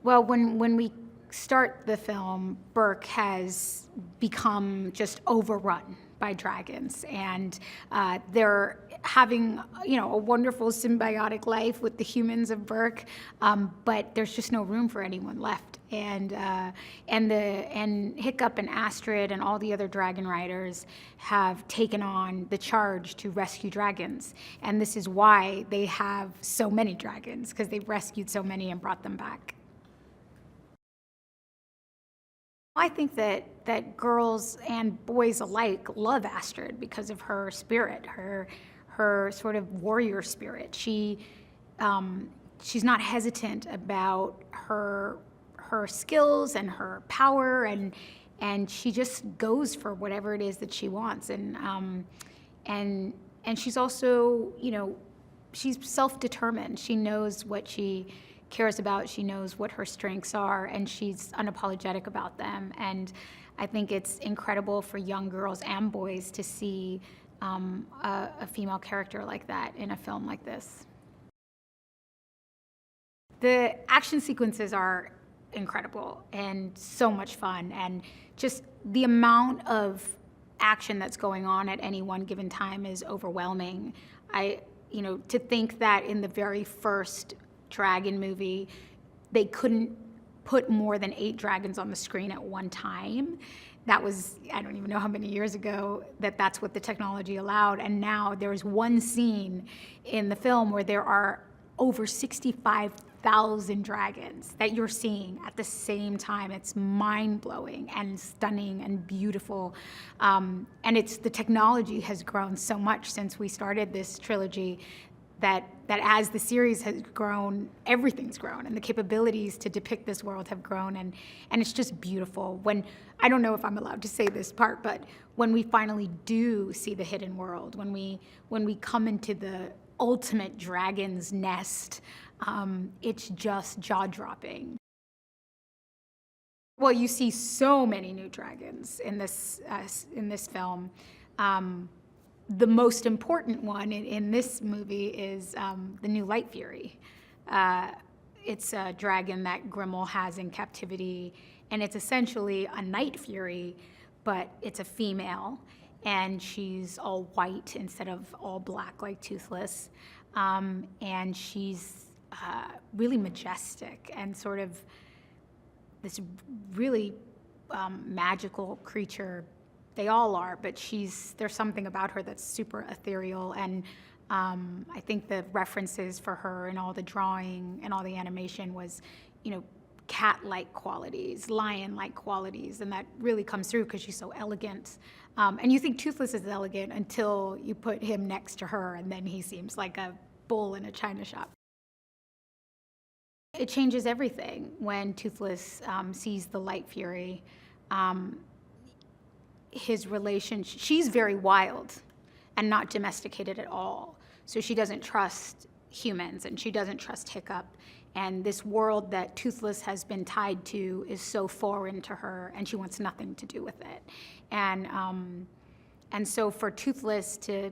Well, when we start the film, Burke has become just overrun by dragons, and they're having, a wonderful symbiotic life with the humans of Burke, but there's just no room for anyone left. And Hiccup and Astrid and all the other dragon riders have taken on the charge to rescue dragons, and this is why they have so many dragons, because they've rescued so many and brought them back. I think that girls and boys alike love Astrid because of her spirit, her sort of warrior spirit. She's not hesitant about her skills and her power, and she just goes for whatever it is that she wants. And she's also, she's self-determined. She knows what she cares about, she knows what her strengths are, and she's unapologetic about them. And I think it's incredible for young girls and boys to see a female character like that in a film like this. The action sequences are incredible and so much fun, and just the amount of action that's going on at any one given time is overwhelming. To think that in the very first dragon movie, they couldn't put more than 8 dragons on the screen at one time. That was, I don't even know how many years ago that's what the technology allowed. And now there's one scene in the film where there are over 65,000 dragons that you're seeing at the same time. It's mind-blowing and stunning and beautiful. And the technology has grown so much since we started this trilogy that as the series has grown, everything's grown, and the capabilities to depict this world have grown, and it's just beautiful. I don't know if I'm allowed to say this part, but when we finally do see the hidden world, when we come into the ultimate dragon's nest, it's just jaw-dropping. Well, you see so many new dragons in this film. The most important one in this movie is the new Light Fury. It's a dragon that Grimmel has in captivity, and it's essentially a Night Fury, but it's a female, and she's all white instead of all black like Toothless. And she's really majestic and sort of this really magical creature. They all are, but there's something about her that's super ethereal, and I think the references for her and all the drawing and all the animation was, cat-like qualities, lion-like qualities, and that really comes through because she's so elegant. And you think Toothless is elegant until you put him next to her, and then he seems like a bull in a china shop. It changes everything when Toothless sees the Light Fury. His relationship, she's very wild and not domesticated at all. So she doesn't trust humans, and she doesn't trust Hiccup. And this world that Toothless has been tied to is so foreign to her, and she wants nothing to do with it. And so for Toothless to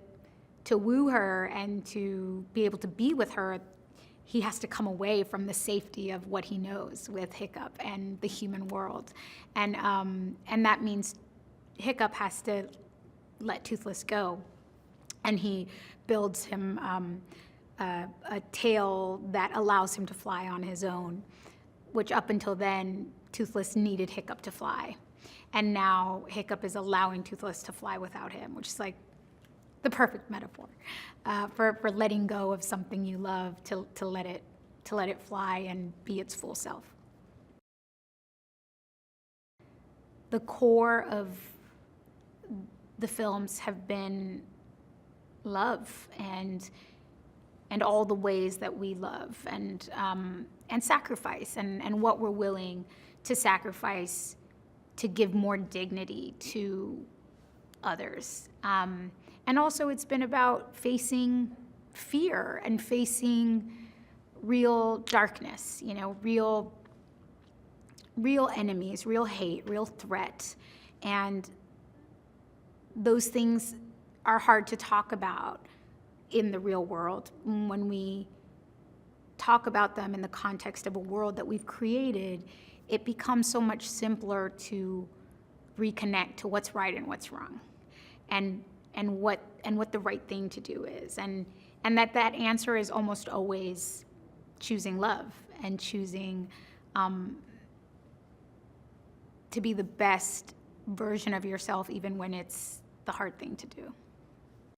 woo her and to be able to be with her, he has to come away from the safety of what he knows with Hiccup and the human world. And that means Hiccup has to let Toothless go, and he builds him a tail that allows him to fly on his own, which up until then, Toothless needed Hiccup to fly. And now Hiccup is allowing Toothless to fly without him, which is like the perfect metaphor for letting go of something you love to let it fly and be its full self. The core of the films have been love and all the ways that we love, and sacrifice, and what we're willing to sacrifice to give more dignity to others. And also it's been about facing fear and facing real darkness, real enemies, real hate, real threat. And those things are hard to talk about in the real world when we talk about them in the context of a world that we've created, it becomes so much simpler to reconnect to what's right and what's wrong, and what the right thing to do is, and that answer is almost always choosing love and choosing to be the best version of yourself, even when it's the hard thing to do.